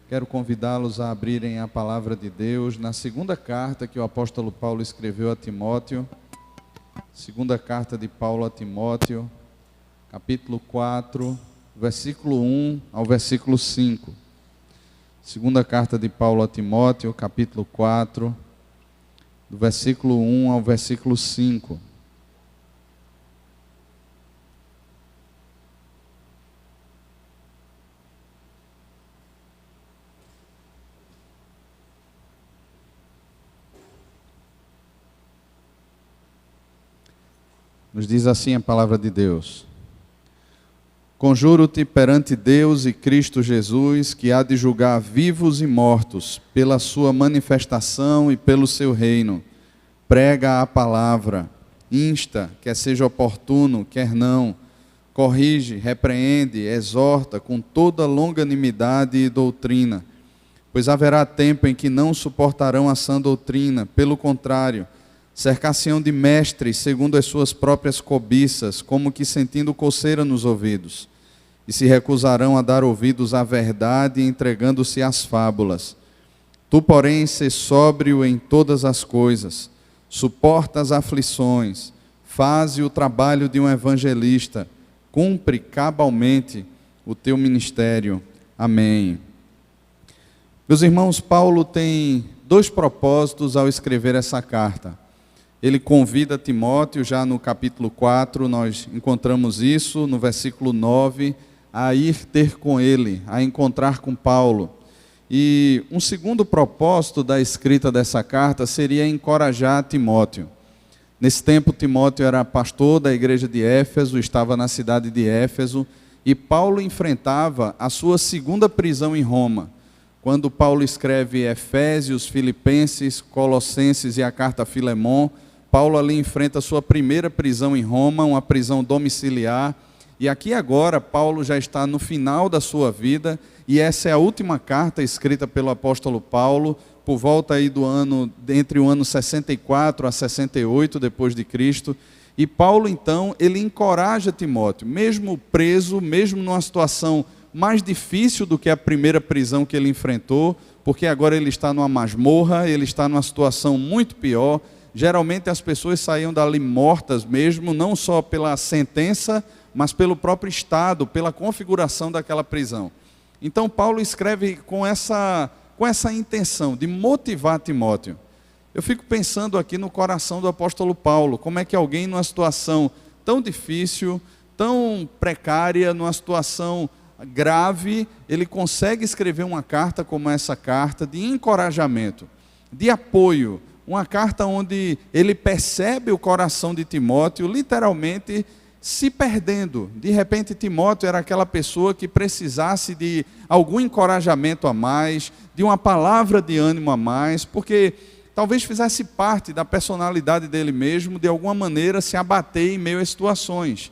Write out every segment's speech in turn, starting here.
Quero convidá-los a abrirem a palavra de Deus na segunda carta que o apóstolo Paulo escreveu a Timóteo. Segunda carta de Paulo a Timóteo, capítulo 4, versículo 1 ao versículo 5. Segunda carta de Paulo a Timóteo, capítulo 4, do versículo 1 ao versículo 5. Nos diz assim a palavra de Deus: Conjuro-te perante Deus e Cristo Jesus, que há de julgar vivos e mortos, pela sua manifestação e pelo seu reino. Prega a palavra, insta, quer seja oportuno, quer não, corrige, repreende, exorta com toda longanimidade e doutrina. Pois haverá tempo em que não suportarão a sã doutrina, pelo contrário, cercar-se-ão de mestres segundo as suas próprias cobiças, como que sentindo coceira nos ouvidos, e se recusarão a dar ouvidos à verdade, entregando-se às fábulas. Tu, porém, sê sóbrio em todas as coisas, suporta as aflições, faze o trabalho de um evangelista, cumpre cabalmente o teu ministério. Amém. Meus irmãos, Paulo tem dois propósitos ao escrever essa carta. Ele convida Timóteo, já no capítulo 4, nós encontramos isso, no versículo 9, a ir ter com ele, a encontrar com Paulo. E um segundo propósito da escrita dessa carta seria encorajar Timóteo. Nesse tempo, Timóteo era pastor da igreja de Éfeso, estava na cidade de Éfeso, e Paulo enfrentava a sua segunda prisão em Roma. Quando Paulo escreve Efésios, Filipenses, Colossenses e a carta a Filemon, Paulo ali enfrenta a sua primeira prisão em Roma, uma prisão domiciliar, e aqui agora Paulo já está no final da sua vida, e essa é a última carta escrita pelo apóstolo Paulo, por volta aí do ano, entre o ano 64 a 68 depois de Cristo, e Paulo então, ele encoraja Timóteo, mesmo preso, mesmo numa situação mais difícil do que a primeira prisão que ele enfrentou, porque agora ele está numa masmorra, ele está numa situação muito pior. Geralmente as pessoas saíam dali mortas mesmo, não só pela sentença, mas pelo próprio estado, pela configuração daquela prisão. Então Paulo escreve com essa intenção de motivar Timóteo. Eu fico pensando aqui no coração do apóstolo Paulo, como é que alguém numa situação tão difícil, tão precária, numa situação grave, ele consegue escrever uma carta como essa carta, de encorajamento, de apoio, uma carta onde ele percebe o coração de Timóteo literalmente se perdendo. De repente Timóteo era aquela pessoa que precisasse de algum encorajamento a mais, de uma palavra de ânimo a mais, porque talvez fizesse parte da personalidade dele mesmo, de alguma maneira se abater em meio a situações.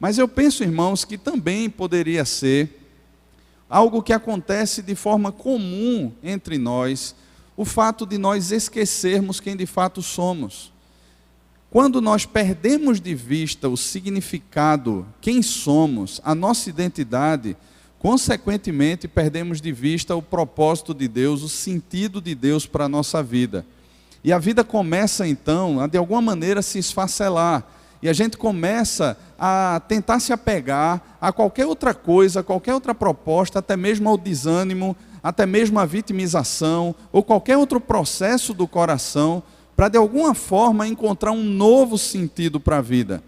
Mas eu penso, irmãos, que também poderia ser algo que acontece de forma comum entre nós, o fato de nós esquecermos quem de fato somos. Quando nós perdemos de vista o significado, quem somos, a nossa identidade, consequentemente perdemos de vista o propósito de Deus, o sentido de Deus para a nossa vida. E a vida começa então a de alguma maneira se esfacelar. E a gente começa a tentar se apegar a qualquer outra coisa, a qualquer outra proposta, até mesmo ao desânimo, até mesmo a vitimização, ou qualquer outro processo do coração, para de alguma forma encontrar um novo sentido para a vida.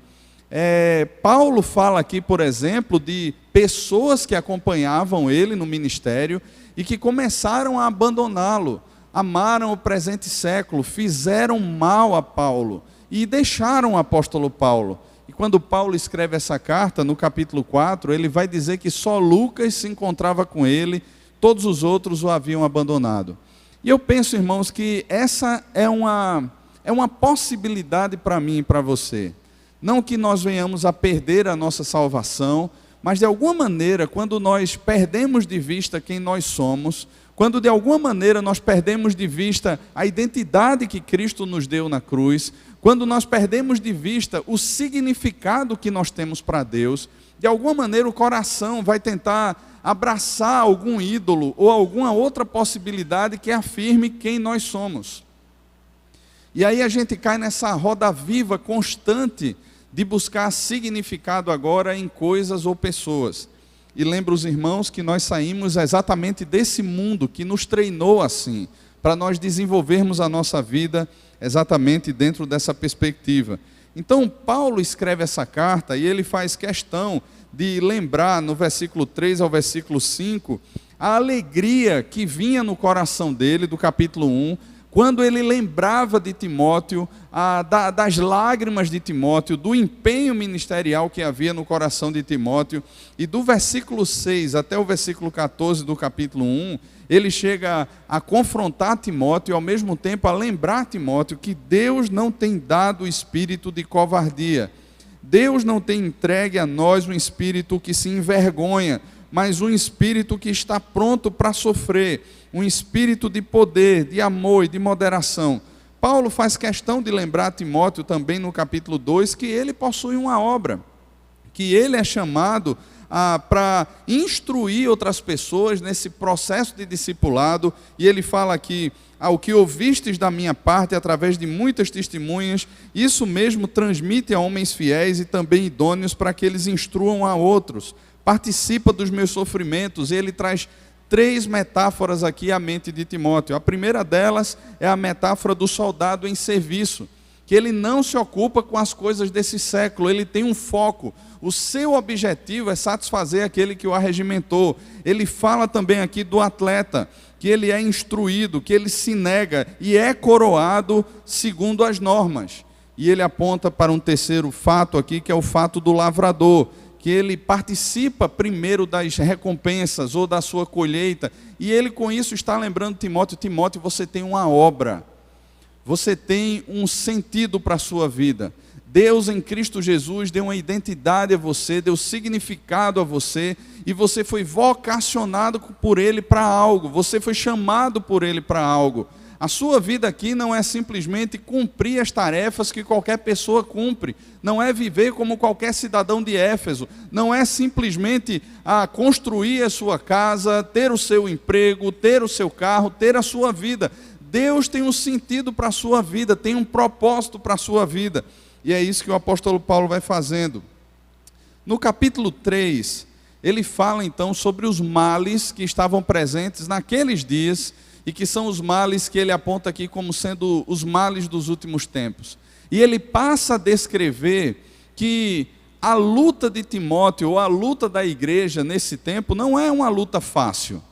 Paulo fala aqui, por exemplo, de pessoas que acompanhavam ele no ministério e que começaram a abandoná-lo, amaram o presente século, fizeram mal a Paulo e deixaram o apóstolo Paulo. E quando Paulo escreve essa carta, no capítulo 4, ele vai dizer que só Lucas se encontrava com ele, todos os outros o haviam abandonado. E eu penso, irmãos, que essa é uma possibilidade para mim e para você. Não que nós venhamos a perder a nossa salvação, mas de alguma maneira, quando nós perdemos de vista quem nós somos, quando de alguma maneira nós perdemos de vista a identidade que Cristo nos deu na cruz, quando nós perdemos de vista o significado que nós temos para Deus, de alguma maneira o coração vai tentar abraçar algum ídolo ou alguma outra possibilidade que afirme quem nós somos. E aí a gente cai nessa roda viva constante de buscar significado agora em coisas ou pessoas. E lembro os irmãos que nós saímos exatamente desse mundo que nos treinou assim, para nós desenvolvermos a nossa vida exatamente dentro dessa perspectiva. Então Paulo escreve essa carta e ele faz questão de lembrar no versículo 3 ao versículo 5, a alegria que vinha no coração dele, do capítulo 1, quando ele lembrava de Timóteo, das lágrimas de Timóteo, do empenho ministerial que havia no coração de Timóteo, e do versículo 6 até o versículo 14 do capítulo 1, ele chega a confrontar Timóteo e ao mesmo tempo a lembrar Timóteo que Deus não tem dado o espírito de covardia. Deus não tem entregue a nós um espírito que se envergonha, mas um espírito que está pronto para sofrer, um espírito de poder, de amor e de moderação. Paulo faz questão de lembrar a Timóteo também no capítulo 2 que ele possui uma obra, que ele é chamado para instruir outras pessoas nesse processo de discipulado, e ele fala aqui: o que ouvistes da minha parte através de muitas testemunhas, isso mesmo transmite a homens fiéis e também idôneos para que eles instruam a outros. Participa dos meus sofrimentos. E ele traz 3 metáforas aqui à mente de Timóteo. A primeira delas é a metáfora do soldado em serviço, que ele não se ocupa com as coisas desse século, ele tem um foco. O seu objetivo é satisfazer aquele que o arregimentou. Ele fala também aqui do atleta, que ele é instruído, que ele se nega e é coroado segundo as normas. E ele aponta para um terceiro fato aqui, que é o fato do lavrador, que ele participa primeiro das recompensas ou da sua colheita, e ele com isso está lembrando Timóteo: Timóteo, você tem uma obra, você tem um sentido para a sua vida. Deus em Cristo Jesus deu uma identidade a você, deu significado a você, e você foi vocacionado por Ele para algo, você foi chamado por Ele para algo. A sua vida aqui não é simplesmente cumprir as tarefas que qualquer pessoa cumpre, não é viver como qualquer cidadão de Éfeso, não é simplesmente construir a sua casa, ter o seu emprego, ter o seu carro, ter a sua vida. Deus tem um sentido para a sua vida, tem um propósito para a sua vida, e é isso que o apóstolo Paulo vai fazendo. No capítulo 3, ele fala então sobre os males que estavam presentes naqueles dias, e que são os males que ele aponta aqui como sendo os males dos últimos tempos. E ele passa a descrever que a luta de Timóteo, ou a luta da igreja nesse tempo, não é uma luta fácil.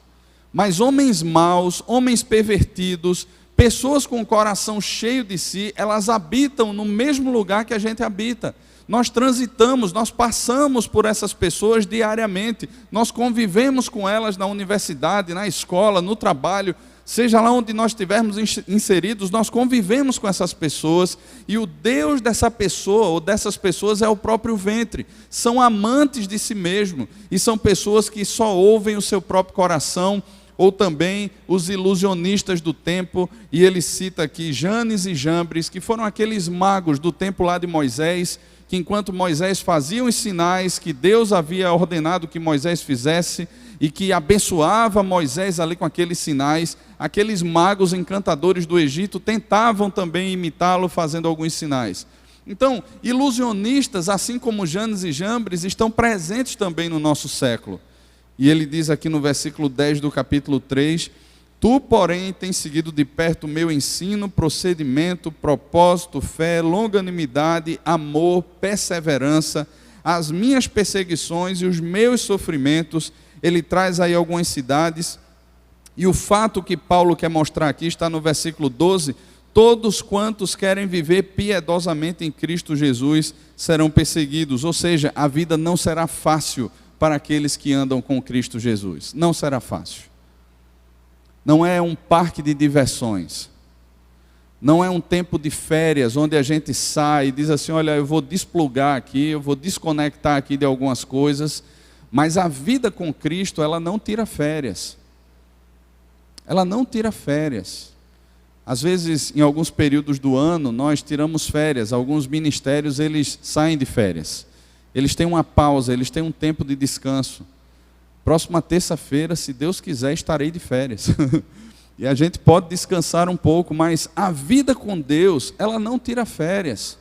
Mas homens maus, homens pervertidos, pessoas com o coração cheio de si, elas habitam no mesmo lugar que a gente habita. Nós transitamos, nós passamos por essas pessoas diariamente, nós convivemos com elas na universidade, na escola, no trabalho, seja lá onde nós estivermos inseridos, nós convivemos com essas pessoas, e o Deus dessa pessoa ou dessas pessoas é o próprio ventre. São amantes de si mesmo, e são pessoas que só ouvem o seu próprio coração, ou também os ilusionistas do tempo. E ele cita aqui Janes e Jambres, que foram aqueles magos do tempo lá de Moisés, que enquanto Moisés fazia os sinais que Deus havia ordenado que Moisés fizesse, e que abençoava Moisés ali com aqueles sinais, aqueles magos encantadores do Egito tentavam também imitá-lo fazendo alguns sinais. Então, ilusionistas, assim como Janes e Jambres, estão presentes também no nosso século. E ele diz aqui no versículo 10 do capítulo 3, tu, porém, tens seguido de perto o meu ensino, procedimento, propósito, fé, longanimidade, amor, perseverança, as minhas perseguições e os meus sofrimentos. Ele traz aí algumas cidades, e o fato que Paulo quer mostrar aqui está no versículo 12, todos quantos querem viver piedosamente em Cristo Jesus serão perseguidos, ou seja, a vida não será fácil para aqueles que andam com Cristo Jesus, não será fácil. Não é um parque de diversões, não é um tempo de férias, onde a gente sai e diz assim, olha, eu vou desplugar aqui, eu vou desconectar aqui de algumas coisas. Mas a vida com Cristo, ela não tira férias. Ela não tira férias. Às vezes, em alguns períodos do ano, nós tiramos férias. Alguns ministérios, eles saem de férias. eles têm uma pausa, eles têm um tempo de descanso. Próxima terça-feira, se Deus quiser, estarei de férias. E a gente pode descansar um pouco, mas a vida com Deus, ela não tira férias.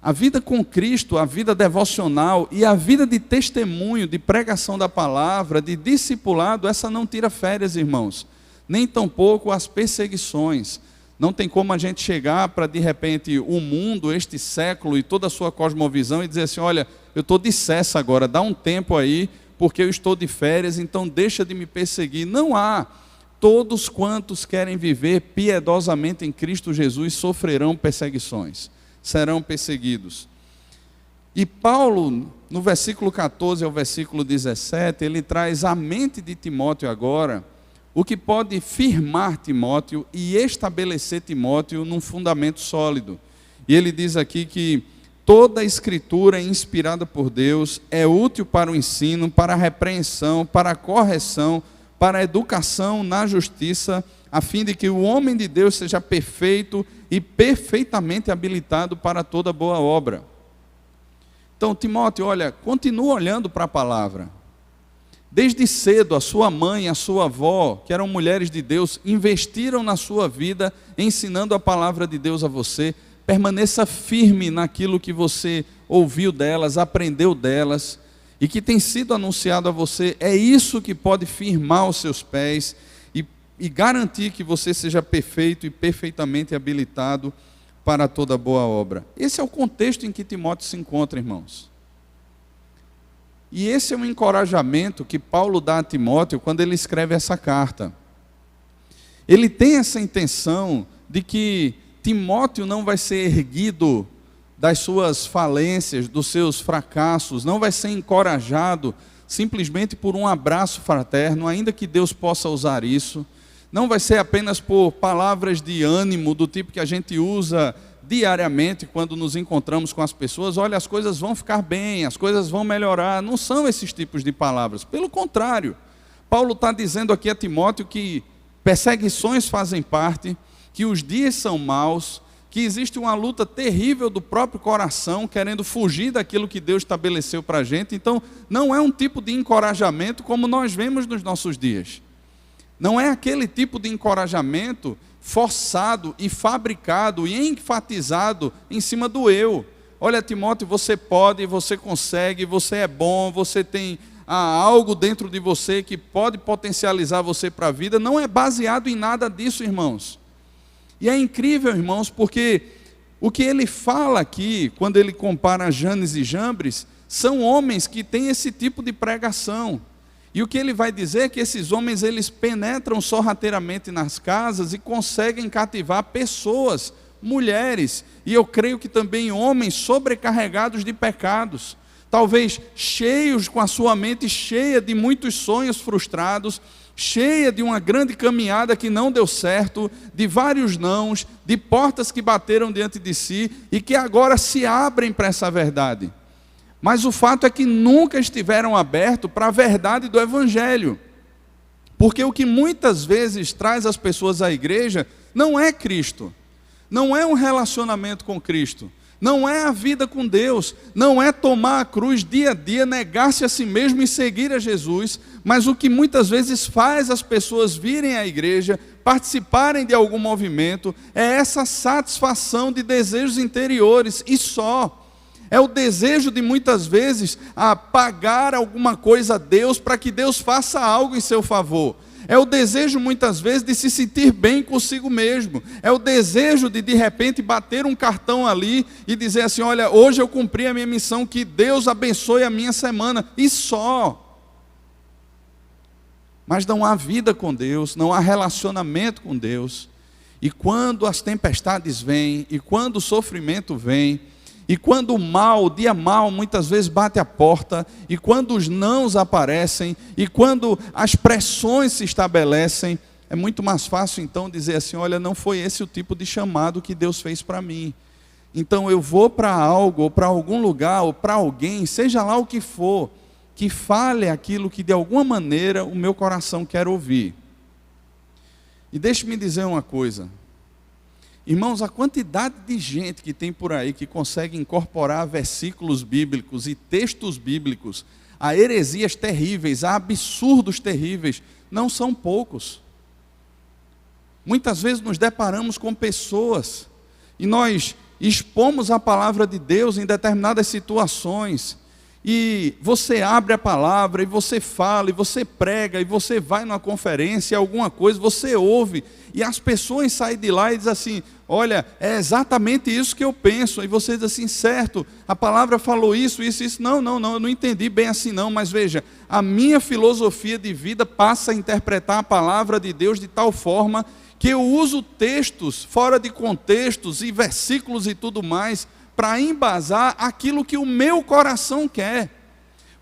A vida com Cristo, a vida devocional e a vida de testemunho, de pregação da palavra, de discipulado, essa não tira férias, irmãos. Nem tampouco as perseguições. Não tem como a gente chegar para, de repente, o mundo, este século e toda a sua cosmovisão e dizer assim, olha, eu estou de cessa agora, dá um tempo aí, porque eu estou de férias, então deixa de me perseguir. Não há. Todos quantos querem viver piedosamente em Cristo Jesus sofrerão perseguições, serão perseguidos. E Paulo, no versículo 14 ao versículo 17, ele traz à mente de Timóteo agora, o que pode firmar Timóteo e estabelecer Timóteo num fundamento sólido. E ele diz aqui que toda a escritura é inspirada por Deus, é útil para o ensino, para a repreensão, para a correção, para a educação na justiça, a fim de que o homem de Deus seja perfeito e perfeitamente habilitado para toda boa obra. Então, Timóteo, olha, continua olhando para a palavra. Desde cedo, a sua mãe e a sua avó, que eram mulheres de Deus, investiram na sua vida, ensinando a palavra de Deus a você. Permaneça firme naquilo que você ouviu delas, aprendeu delas, e que tem sido anunciado a você. É isso que pode firmar os seus pés e garantir que você seja perfeito e perfeitamente habilitado para toda boa obra. Esse é o contexto em que Timóteo se encontra, irmãos. E esse é um encorajamento que Paulo dá a Timóteo quando ele escreve essa carta. Ele tem essa intenção de que Timóteo não vai ser erguido das suas falências, dos seus fracassos, não vai ser encorajado simplesmente por um abraço fraterno, ainda que Deus possa usar isso. Não vai ser apenas por palavras de ânimo, do tipo que a gente usa diariamente quando nos encontramos com as pessoas. Olha, as coisas vão ficar bem, as coisas vão melhorar. Não são esses tipos de palavras. Pelo contrário, Paulo está dizendo aqui a Timóteo que perseguições fazem parte, que os dias são maus, que existe uma luta terrível do próprio coração, querendo fugir daquilo que Deus estabeleceu para a gente. Então, não é um tipo de encorajamento como nós vemos nos nossos dias. Não é aquele tipo de encorajamento forçado e fabricado e enfatizado em cima do eu. Olha, Timóteo, você pode, você consegue, você é bom, você tem algo dentro de você que pode potencializar você para a vida. Não é baseado em nada disso, irmãos. E é incrível, irmãos, porque o que ele fala aqui, quando ele compara Janes e Jambres, são homens que têm esse tipo de pregação. E o que ele vai dizer é que esses homens, eles penetram sorrateiramente nas casas e conseguem cativar pessoas, mulheres, e eu creio que também homens sobrecarregados de pecados, talvez cheios, com a sua mente cheia de muitos sonhos frustrados, cheia de uma grande caminhada que não deu certo, de vários nãos, de portas que bateram diante de si e que agora se abrem para essa verdade. Mas o fato é que nunca estiveram abertos para a verdade do Evangelho. Porque o que muitas vezes traz as pessoas à igreja não é Cristo, não é um relacionamento com Cristo, não é a vida com Deus, não é tomar a cruz dia a dia, negar-se a si mesmo e seguir a Jesus, mas o que muitas vezes faz as pessoas virem à igreja, participarem de algum movimento, é essa satisfação de desejos interiores e só. É o desejo de muitas vezes a pagar alguma coisa a Deus para que Deus faça algo em seu favor. É o desejo muitas vezes de se sentir bem consigo mesmo. É o desejo de repente bater um cartão ali e dizer assim, olha, hoje eu cumpri a minha missão, que Deus abençoe a minha semana. E só. Mas não há vida com Deus, não há relacionamento com Deus. E quando as tempestades vêm, e quando o sofrimento vem, e quando o mal, o dia mal, muitas vezes bate a porta, e quando os nãos aparecem, e quando as pressões se estabelecem, é muito mais fácil então dizer assim, olha, não foi esse o tipo de chamado que Deus fez para mim. Então eu vou para algo, ou para algum lugar, ou para alguém, seja lá o que for, que fale aquilo que de alguma maneira o meu coração quer ouvir. E deixe-me dizer uma coisa. Irmãos, a quantidade de gente que tem por aí que consegue incorporar versículos bíblicos e textos bíblicos a heresias terríveis, a absurdos terríveis, não são poucos. Muitas vezes nos deparamos com pessoas e nós expomos a palavra de Deus em determinadas situações, e você abre a palavra, e você fala, e você prega, e você vai numa conferência, alguma coisa, você ouve, e as pessoas saem de lá e dizem assim: olha, é exatamente isso que eu penso. E você diz assim: certo, a palavra falou isso, isso, isso. Não, eu não entendi bem assim não, mas veja, a minha filosofia de vida passa a interpretar a palavra de Deus de tal forma que eu uso textos fora de contextos e versículos e tudo mais para embasar aquilo que o meu coração quer,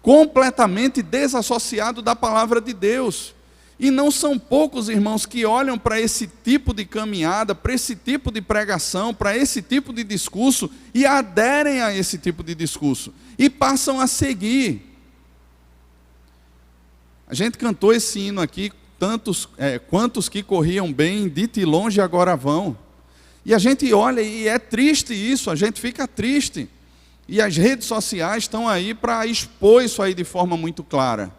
completamente desassociado da palavra de Deus. E não são poucos, irmãos, que olham para esse tipo de caminhada, para esse tipo de pregação, para esse tipo de discurso e aderem a esse tipo de discurso e passam a seguir. A gente cantou esse hino aqui: quantos que corriam bem, de ti longe agora vão. E a gente olha e é triste isso, a gente fica triste. E as redes sociais estão aí para expor isso aí de forma muito clara.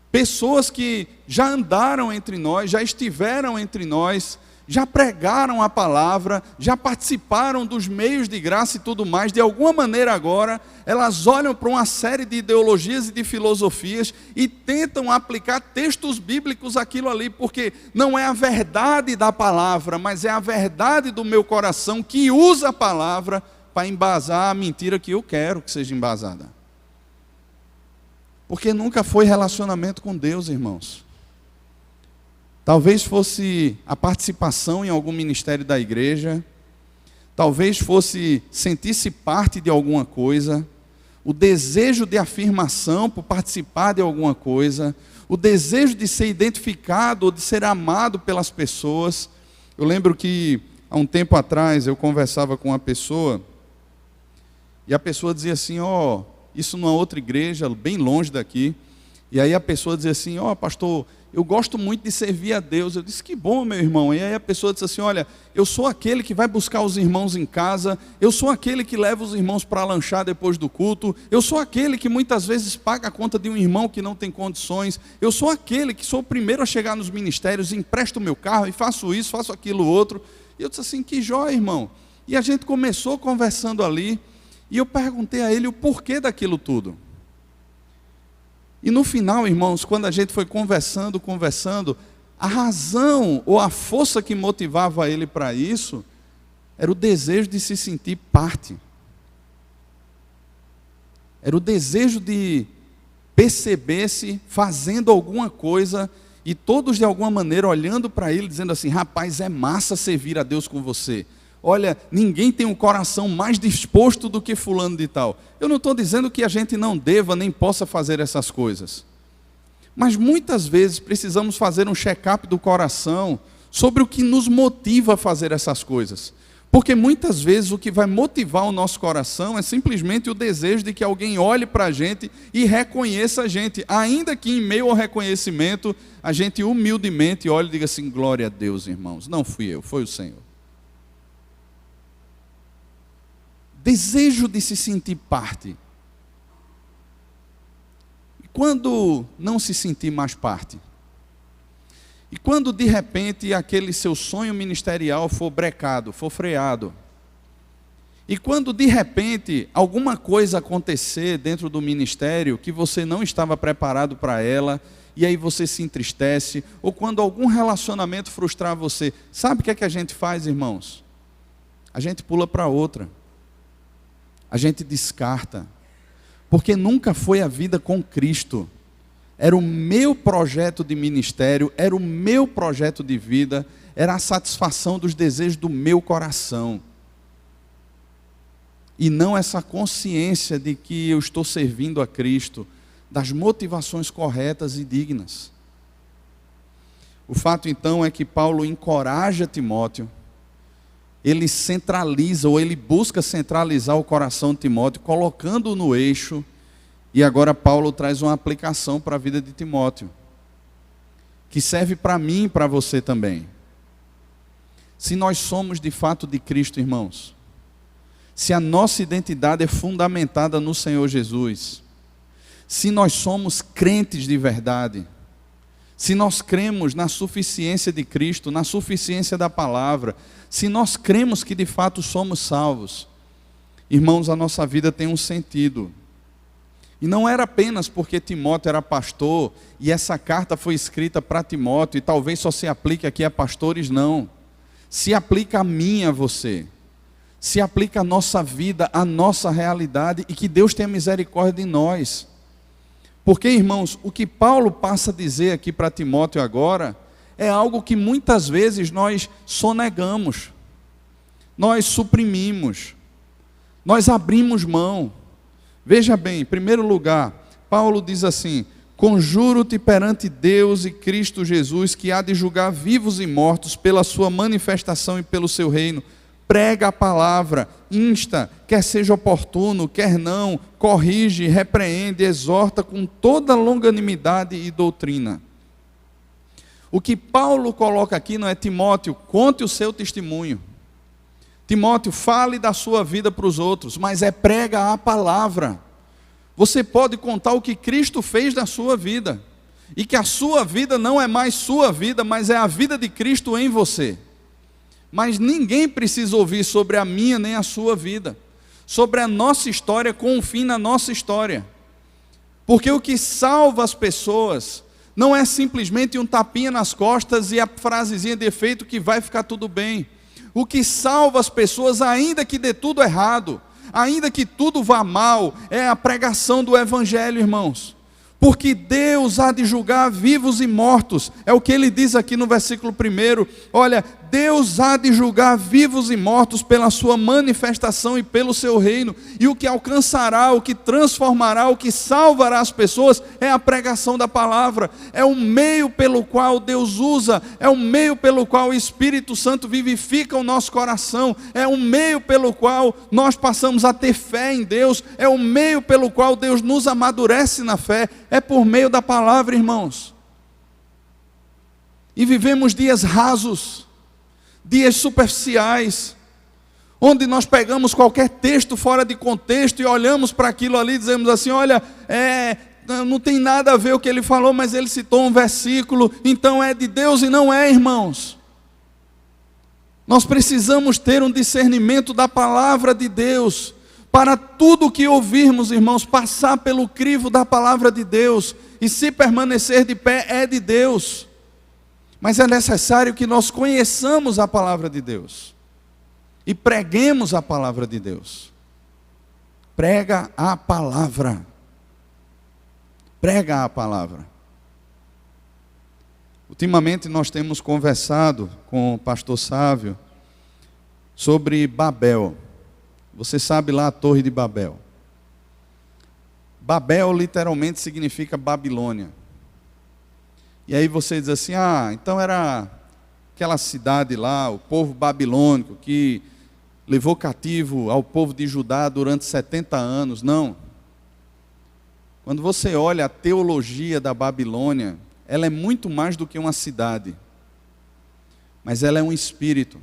Pessoas que já andaram entre nós, já estiveram entre nós, já pregaram a palavra, já participaram dos meios de graça e tudo mais, de alguma maneira agora, elas olham para uma série de ideologias e de filosofias e tentam aplicar textos bíblicos àquilo ali, porque não é a verdade da palavra, mas é a verdade do meu coração que usa a palavra para embasar a mentira que eu quero que seja embasada. Porque nunca foi relacionamento com Deus, irmãos. Talvez fosse a participação em algum ministério da igreja, talvez fosse sentir-se parte de alguma coisa, o desejo de afirmação por participar de alguma coisa, o desejo de ser identificado ou de ser amado pelas pessoas. Eu lembro que há um tempo atrás eu conversava com uma pessoa e a pessoa dizia assim: isso numa outra igreja, bem longe daqui. E aí a pessoa dizia assim: pastor, eu gosto muito de servir a Deus. Eu disse: que bom, meu irmão. E aí a pessoa disse assim: olha, eu sou aquele que vai buscar os irmãos em casa, eu sou aquele que leva os irmãos para lanchar depois do culto, eu sou aquele que muitas vezes paga a conta de um irmão que não tem condições, eu sou aquele que sou o primeiro a chegar nos ministérios, empresto o meu carro e faço isso, faço aquilo outro. E eu disse assim: que jóia, irmão. E a gente começou conversando ali, e eu perguntei a ele o porquê daquilo tudo. E no final, irmãos, quando a gente foi conversando, a razão ou a força que motivava ele para isso era o desejo de se sentir parte. Era o desejo de perceber-se fazendo alguma coisa e todos de alguma maneira olhando para ele, dizendo assim: rapaz, é massa servir a Deus com você. Olha, ninguém tem um coração mais disposto do que fulano de tal. Eu não estou dizendo que a gente não deva nem possa fazer essas coisas. Mas muitas vezes precisamos fazer um check-up do coração sobre o que nos motiva a fazer essas coisas. Porque muitas vezes o que vai motivar o nosso coração é simplesmente o desejo de que alguém olhe para a gente e reconheça a gente. Ainda que em meio ao reconhecimento, a gente humildemente olhe e diga assim: glória a Deus, irmãos, não fui eu, foi o Senhor. Desejo de se sentir parte. E quando não se sentir mais parte? E quando de repente aquele seu sonho ministerial for brecado, for freado? E quando de repente alguma coisa acontecer dentro do ministério que você não estava preparado para ela, e aí você se entristece, ou quando algum relacionamento frustrar você, sabe o que é que a gente faz, irmãos? A gente pula para outra. A gente descarta, porque nunca foi a vida com Cristo. Era o meu projeto de ministério, era o meu projeto de vida, era a satisfação dos desejos do meu coração. E não essa consciência de que eu estou servindo a Cristo, das motivações corretas e dignas. O fato então é que Paulo encoraja Timóteo, ele centraliza, ou ele busca centralizar o coração de Timóteo, colocando-o no eixo, e agora Paulo traz uma aplicação para a vida de Timóteo, que serve para mim e para você também. Se nós somos de fato de Cristo, irmãos, se a nossa identidade é fundamentada no Senhor Jesus, se nós somos crentes de verdade, se nós cremos na suficiência de Cristo, na suficiência da palavra, se nós cremos que de fato somos salvos, irmãos, a nossa vida tem um sentido. E não era apenas porque Timóteo era pastor, e essa carta foi escrita para Timóteo, e talvez só se aplique aqui a pastores, não. Se aplica a mim e a você. Se aplica a nossa vida, a nossa realidade, e que Deus tenha misericórdia de nós. Porque, irmãos, o que Paulo passa a dizer aqui para Timóteo agora, é algo que muitas vezes nós sonegamos, nós suprimimos, nós abrimos mão. Veja bem, em primeiro lugar, Paulo diz assim: conjuro-te perante Deus e Cristo Jesus, que há de julgar vivos e mortos pela sua manifestação e pelo seu reino. Prega a palavra, insta, quer seja oportuno, quer não, corrige, repreende, exorta com toda longanimidade e doutrina. O que Paulo coloca aqui não é: Timóteo, conte o seu testemunho. Timóteo, fale da sua vida para os outros, mas é prega a palavra. Você pode contar o que Cristo fez na sua vida, e que a sua vida não é mais sua vida, mas é a vida de Cristo em você. Mas ninguém precisa ouvir sobre a minha nem a sua vida, sobre a nossa história, com um fim na nossa história. Porque o que salva as pessoas não é simplesmente um tapinha nas costas e a frasezinha de efeito que vai ficar tudo bem. O que salva as pessoas, ainda que dê tudo errado, ainda que tudo vá mal, é a pregação do Evangelho, irmãos. Porque Deus há de julgar vivos e mortos, é o que ele diz aqui no versículo 1. Olha, Deus há de julgar vivos e mortos pela sua manifestação e pelo seu reino, e o que alcançará, o que transformará, o que salvará as pessoas, é a pregação da palavra, é o meio pelo qual Deus usa, é o meio pelo qual o Espírito Santo vivifica o nosso coração, é o meio pelo qual nós passamos a ter fé em Deus, é o meio pelo qual Deus nos amadurece na fé, é por meio da palavra, irmãos. E vivemos dias rasos, dias superficiais, onde nós pegamos qualquer texto fora de contexto e olhamos para aquilo ali e dizemos assim: olha, não tem nada a ver o que ele falou, mas ele citou um versículo, então é de Deus, e não é, irmãos. Nós precisamos ter um discernimento da palavra de Deus, para tudo o que ouvirmos, irmãos, passar pelo crivo da palavra de Deus, e se permanecer de pé é de Deus. Mas é necessário que nós conheçamos a palavra de Deus e preguemos a palavra de Deus. Prega a palavra. Prega a palavra. Ultimamente nós temos conversado com o pastor Sávio sobre Babel. Você sabe lá a Torre de Babel. Babel literalmente significa Babilônia. E aí você diz assim: então era aquela cidade lá, o povo babilônico, que levou cativo ao povo de Judá durante 70 anos. Não. Quando você olha a teologia da Babilônia, ela é muito mais do que uma cidade. Mas ela é um espírito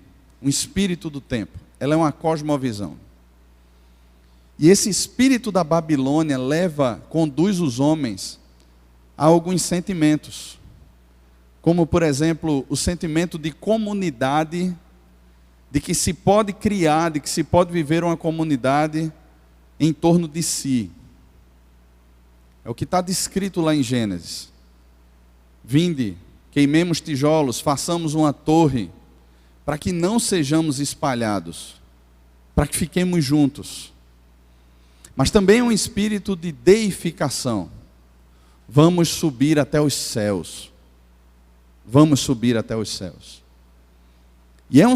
do tempo. Ela é uma cosmovisão. E esse espírito da Babilônia conduz os homens a alguns sentimentos. Como, por exemplo, o sentimento de comunidade, de que se pode criar, de que se pode viver uma comunidade em torno de si. É o que está descrito lá em Gênesis. Vinde, queimemos tijolos, façamos uma torre, para que não sejamos espalhados, para que fiquemos juntos. Mas também é um espírito de deificação. Vamos subir até os céus. Vamos subir até os céus. E é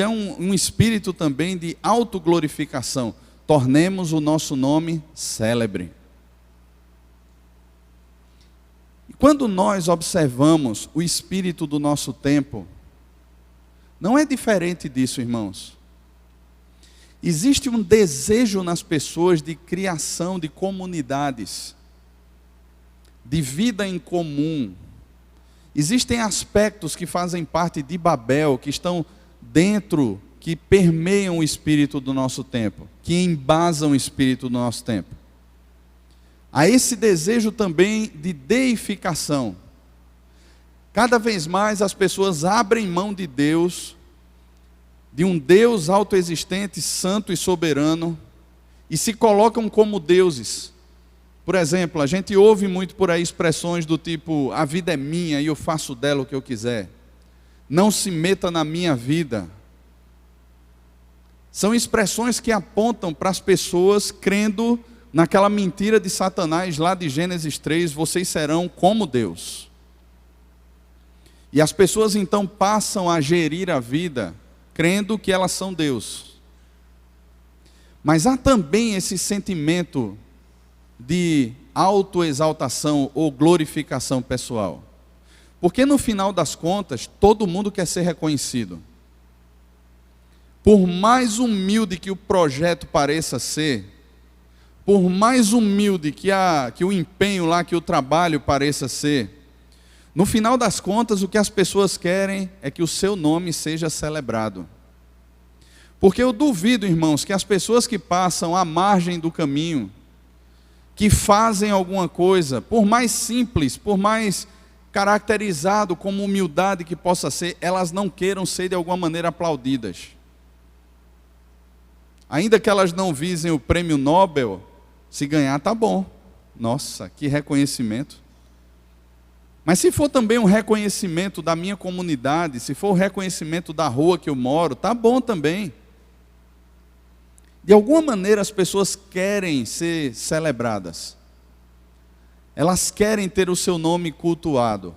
um espírito também de autoglorificação. Tornemos o nosso nome célebre. E quando nós observamos o espírito do nosso tempo, não é diferente disso, irmãos. Existe um desejo nas pessoas de criação de comunidades, de vida em comum. Existem aspectos que fazem parte de Babel, que estão dentro, que permeiam o espírito do nosso tempo, que embasam o espírito do nosso tempo. Há esse desejo também de deificação. Cada vez mais as pessoas abrem mão de Deus, de um Deus autoexistente, santo e soberano, e se colocam como deuses. Por exemplo, a gente ouve muito por aí expressões do tipo: a vida é minha e eu faço dela o que eu quiser. Não se meta na minha vida. São expressões que apontam para as pessoas crendo naquela mentira de Satanás lá de Gênesis 3, vocês serão como Deus. E as pessoas então passam a gerir a vida crendo que elas são Deus. Mas há também esse sentimento de autoexaltação ou glorificação pessoal. Porque no final das contas, todo mundo quer ser reconhecido. Por mais humilde que o projeto pareça ser, por mais humilde que o empenho lá, que o trabalho pareça ser, no final das contas, o que as pessoas querem é que o seu nome seja celebrado. Porque eu duvido, irmãos, que as pessoas que passam à margem do caminho, que fazem alguma coisa, por mais simples, por mais caracterizado como humildade que possa ser, elas não queiram ser de alguma maneira aplaudidas. Ainda que elas não visem o prêmio Nobel, se ganhar tá bom. Nossa, que reconhecimento. Mas se for também um reconhecimento da minha comunidade, se for o reconhecimento da rua que eu moro, tá bom também. De alguma maneira as pessoas querem ser celebradas. Elas querem ter o seu nome cultuado.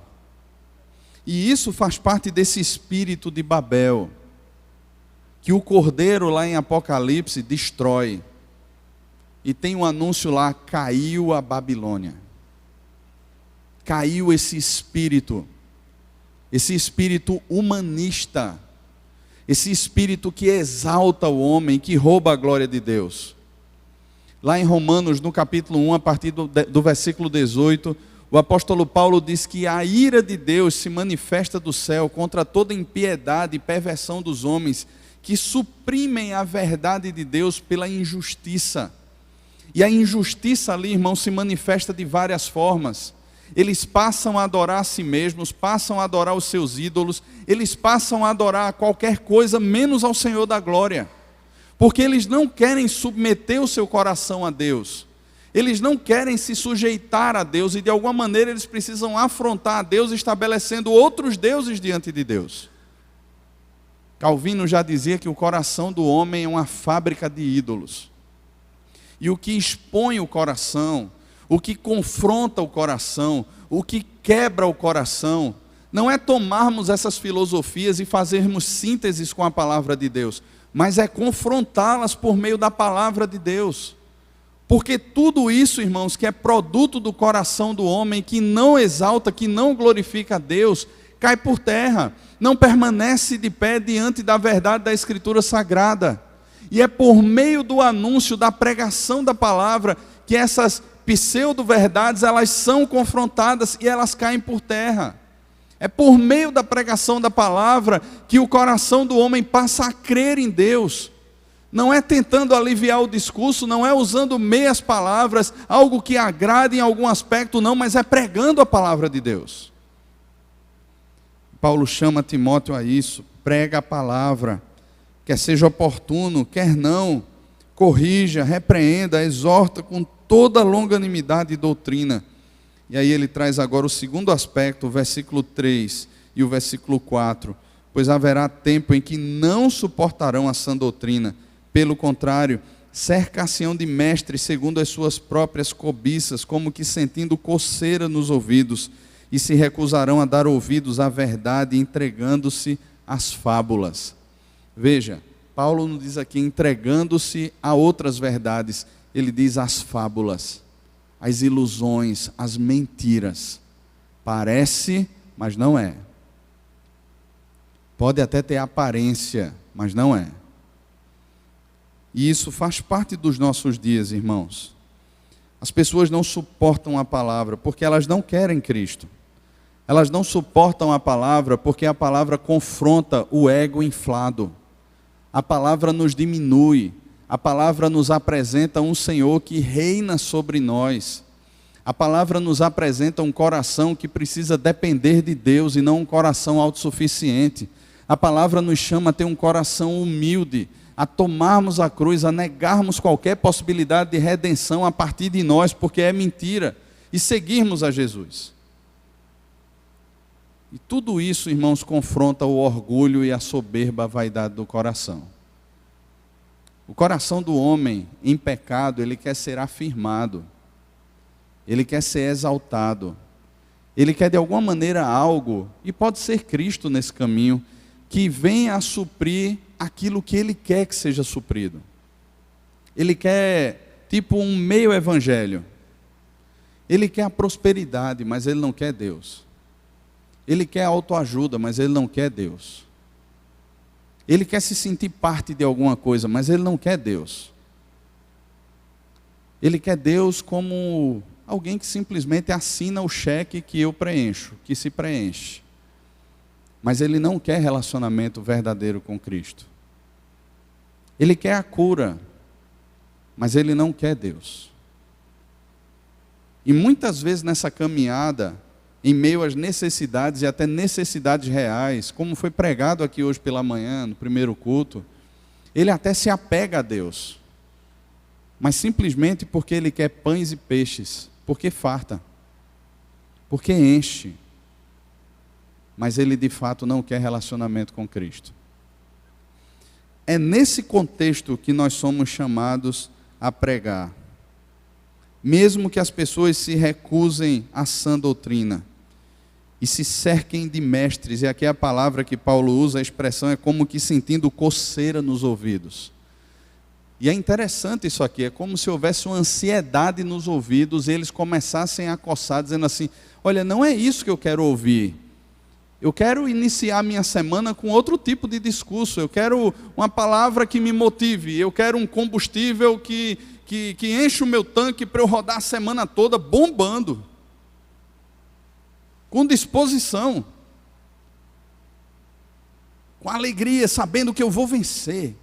E isso faz parte desse espírito de Babel, que o cordeiro lá em Apocalipse destrói. E tem um anúncio lá: caiu a Babilônia. Caiu esse espírito humanista, esse espírito que exalta o homem, que rouba a glória de Deus. Lá em Romanos, no capítulo 1, a partir do versículo 18, o apóstolo Paulo diz que a ira de Deus se manifesta do céu contra toda impiedade e perversão dos homens, que suprimem a verdade de Deus pela injustiça. E a injustiça ali, irmão, se manifesta de várias formas. Eles passam a adorar a si mesmos, passam a adorar os seus ídolos, eles passam a adorar qualquer coisa menos ao Senhor da glória, porque eles não querem submeter o seu coração a Deus, eles não querem se sujeitar a Deus, e de alguma maneira eles precisam afrontar a Deus, estabelecendo outros deuses diante de Deus. Calvino já dizia que o coração do homem é uma fábrica de ídolos, e o que expõe o coração, o que confronta o coração, o que quebra o coração, não é tomarmos essas filosofias e fazermos sínteses com a palavra de Deus, mas é confrontá-las por meio da palavra de Deus. Porque tudo isso, irmãos, que é produto do coração do homem, que não exalta, que não glorifica a Deus, cai por terra, não permanece de pé diante da verdade da Escritura Sagrada. E é por meio do anúncio, da pregação da palavra, que essas pseudo-verdades, elas são confrontadas e elas caem por terra. É por meio da pregação da palavra que o coração do homem passa a crer em Deus. Não é tentando aliviar o discurso, não é usando meias palavras, algo que agrade em algum aspecto, não, mas é pregando a palavra de Deus. Paulo chama Timóteo a isso: prega a palavra, quer seja oportuno, quer não, corrija, repreenda, exorta com toda longanimidade e doutrina. E aí ele traz agora o segundo aspecto, o versículo 3 e o versículo 4. Pois haverá tempo em que não suportarão a sã doutrina, pelo contrário, cercar-se-ão de mestres segundo as suas próprias cobiças, como que sentindo coceira nos ouvidos, e se recusarão a dar ouvidos à verdade, entregando-se às fábulas. Veja, Paulo não diz aqui entregando-se a outras verdades, ele diz as fábulas, as ilusões, as mentiras. Parece, mas não é. Pode até ter aparência, mas não é. E isso faz parte dos nossos dias, irmãos. As pessoas não suportam a palavra porque elas não querem Cristo. Elas não suportam a palavra porque a palavra confronta o ego inflado. A palavra nos diminui. A palavra nos apresenta um Senhor que reina sobre nós. A palavra nos apresenta um coração que precisa depender de Deus e não um coração autossuficiente. A palavra nos chama a ter um coração humilde, a tomarmos a cruz, a negarmos qualquer possibilidade de redenção a partir de nós, porque é mentira, e seguirmos a Jesus. E tudo isso, irmãos, confronta o orgulho e a soberba, a vaidade do coração. O coração do homem em pecado, ele quer ser afirmado. Ele quer ser exaltado. Ele quer de alguma maneira algo, e pode ser Cristo nesse caminho, que venha a suprir aquilo que ele quer que seja suprido. Ele quer tipo um meio evangelho. Ele quer a prosperidade, mas ele não quer Deus. Ele quer autoajuda, mas ele não quer Deus. Ele quer se sentir parte de alguma coisa, mas ele não quer Deus. Ele quer Deus como alguém que simplesmente assina o cheque que eu preencho, que se preenche. Mas ele não quer relacionamento verdadeiro com Cristo. Ele quer a cura, mas ele não quer Deus. E muitas vezes nessa caminhada, em meio às necessidades e até necessidades reais, como foi pregado aqui hoje pela manhã, no primeiro culto, ele até se apega a Deus, mas simplesmente porque ele quer pães e peixes, porque farta, porque enche, mas ele de fato não quer relacionamento com Cristo. É nesse contexto que nós somos chamados a pregar. Mesmo que as pessoas se recusem à sã doutrina e se cerquem de mestres, e aqui a palavra que Paulo usa, a expressão é como que sentindo coceira nos ouvidos. E é interessante isso aqui, é como se houvesse uma ansiedade nos ouvidos e eles começassem a coçar, dizendo assim: olha, não é isso que eu quero ouvir. Eu quero iniciar minha semana com outro tipo de discurso. Eu quero uma palavra que me motive. Eu quero um combustível que enche o meu tanque para eu rodar a semana toda bombando. Com disposição. Com alegria, sabendo que eu vou vencer.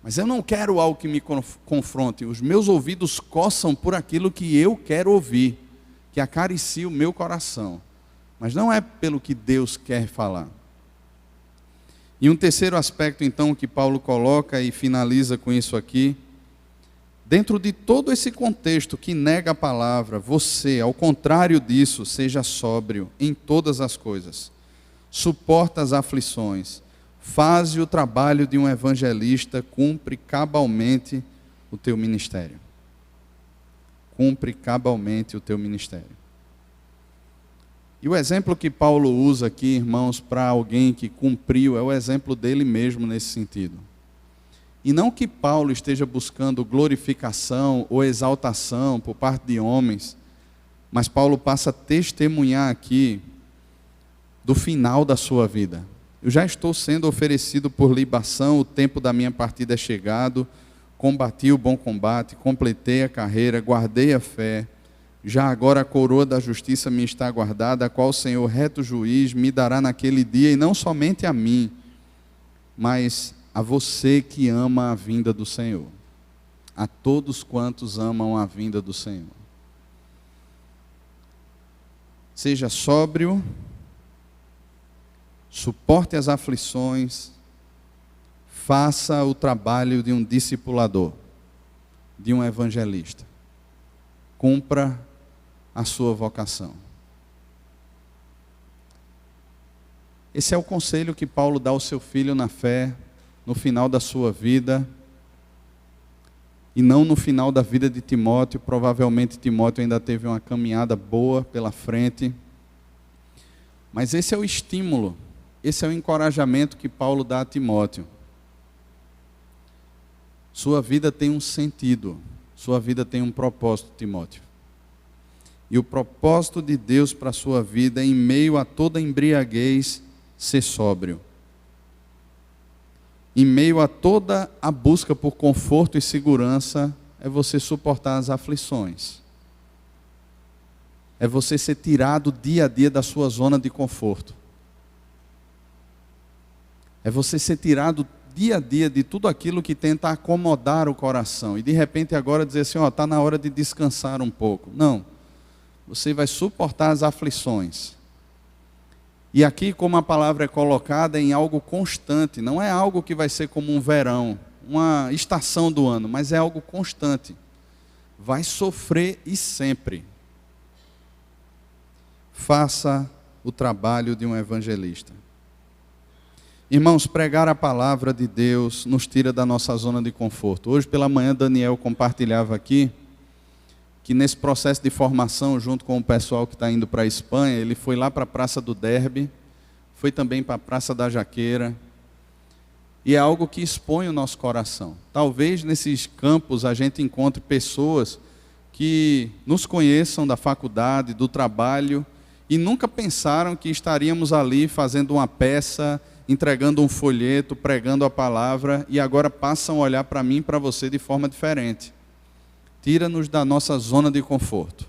Mas eu não quero algo que me confronte. Os meus ouvidos coçam por aquilo que eu quero ouvir, que acaricie o meu coração. Mas não é pelo que Deus quer falar. E um terceiro aspecto, então, que Paulo coloca e finaliza com isso aqui. Dentro de todo esse contexto que nega a palavra, você, ao contrário disso, seja sóbrio em todas as coisas. Suporta as aflições. Faze o trabalho de um evangelista, cumpre cabalmente o teu ministério. Cumpre cabalmente o teu ministério. E o exemplo que Paulo usa aqui, irmãos, para alguém que cumpriu, é o exemplo dele mesmo nesse sentido. E não que Paulo esteja buscando glorificação ou exaltação por parte de homens, mas Paulo passa a testemunhar aqui do final da sua vida. Eu já estou sendo oferecido por libação, o tempo da minha partida é chegado, combati o bom combate, completei a carreira, guardei a fé. Já agora a coroa da justiça me está guardada, a qual o Senhor, reto juiz, me dará naquele dia, e não somente a mim, mas a você que ama a vinda do Senhor. A todos quantos amam a vinda do Senhor. Seja sóbrio, suporte as aflições, faça o trabalho de um discipulador, de um evangelista. Cumpra a sua vocação. Esse é o conselho que Paulo dá ao seu filho na fé, no final da sua vida, e não no final da vida de Timóteo. Provavelmente Timóteo ainda teve uma caminhada boa pela frente, mas esse é o estímulo, esse é o encorajamento que Paulo dá a Timóteo. Sua vida tem um sentido, sua vida tem um propósito, Timóteo. E o propósito de Deus para a sua vida, em meio a toda embriaguez, ser sóbrio. Em meio a toda a busca por conforto e segurança, é você suportar as aflições. é você ser tirado dia a dia da sua zona de conforto. É você ser tirado dia a dia de tudo aquilo que tenta acomodar o coração. E de repente agora dizer assim, está na hora de descansar um pouco. Não. Você vai suportar as aflições. E aqui, como a palavra é colocada, é em algo constante. Não é algo que vai ser como um verão, uma estação do ano, mas é algo constante. Vai sofrer e sempre. Faça o trabalho de um evangelista. Irmãos, pregar a palavra de Deus nos tira da nossa zona de conforto. Hoje pela manhã Daniel compartilhava aqui que nesse processo de formação, junto com o pessoal que está indo para a Espanha, ele foi lá para a Praça do Derby, foi também para a Praça da Jaqueira, e é algo que expõe o nosso coração. Talvez nesses campos a gente encontre pessoas que nos conheçam da faculdade, do trabalho, e nunca pensaram que estaríamos ali fazendo uma peça, entregando um folheto, pregando a palavra, e agora passam a olhar para mim e para você de forma diferente. Tira-nos da nossa zona de conforto.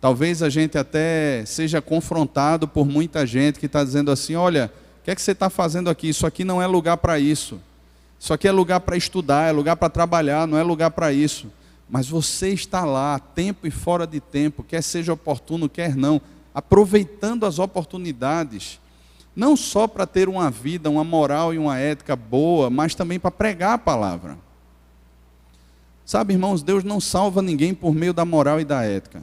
Talvez a gente até seja confrontado por muita gente que está dizendo assim, olha, o que é que você está fazendo aqui? Isso aqui não é lugar para isso. Isso aqui é lugar para estudar, é lugar para trabalhar, não é lugar para isso. Mas você está lá, tempo e fora de tempo, quer seja oportuno, quer não, aproveitando as oportunidades, não só para ter uma vida, uma moral e uma ética boa, mas também para pregar a palavra. Sabe, irmãos, Deus não salva ninguém por meio da moral e da ética.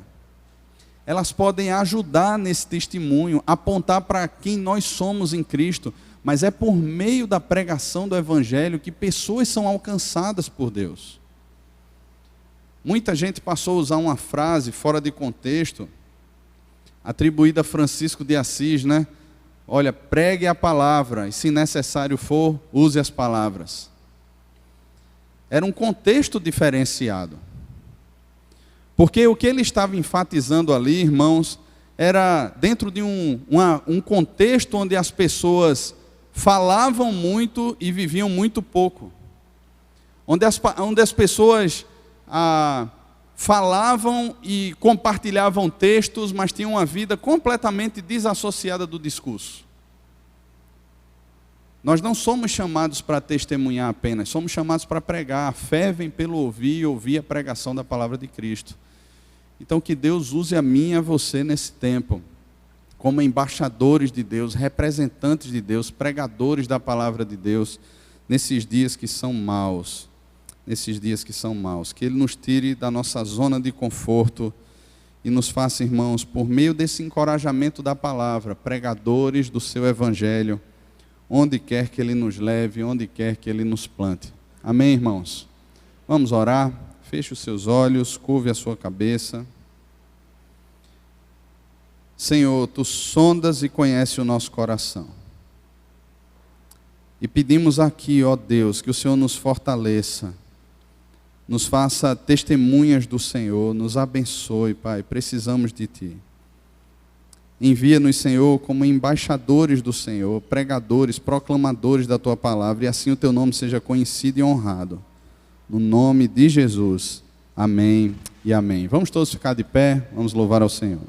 Elas podem ajudar nesse testemunho, apontar para quem nós somos em Cristo, mas é por meio da pregação do Evangelho que pessoas são alcançadas por Deus. Muita gente passou a usar uma frase fora de contexto, atribuída a Francisco de Assis, né? Olha, pregue a palavra e se necessário for, use as palavras. Era um contexto diferenciado. Porque o que ele estava enfatizando ali, irmãos, era dentro de um contexto onde as pessoas falavam muito e viviam muito pouco. Onde as pessoas falavam e compartilhavam textos, mas tinham uma vida completamente desassociada do discurso. Nós não somos chamados para testemunhar apenas, somos chamados para pregar. A fé vem pelo ouvir e ouvir a pregação da palavra de Cristo. Então que Deus use a mim e a você nesse tempo, como embaixadores de Deus, representantes de Deus, pregadores da palavra de Deus, nesses dias que são maus. Que Ele nos tire da nossa zona de conforto e nos faça, irmãos, por meio desse encorajamento da palavra, pregadores do seu Evangelho, onde quer que Ele nos leve, onde quer que Ele nos plante. Amém, irmãos? Vamos orar? Feche os seus olhos, curve a sua cabeça. Senhor, Tu sondas e conheces o nosso coração. E pedimos aqui, ó Deus, que o Senhor nos fortaleça, nos faça testemunhas do Senhor, nos abençoe, Pai, precisamos de Ti. Envia-nos, Senhor, como embaixadores do Senhor, pregadores, proclamadores da Tua palavra, e assim o Teu nome seja conhecido e honrado. No nome de Jesus. Amém e amém. Vamos todos ficar de pé, vamos louvar ao Senhor.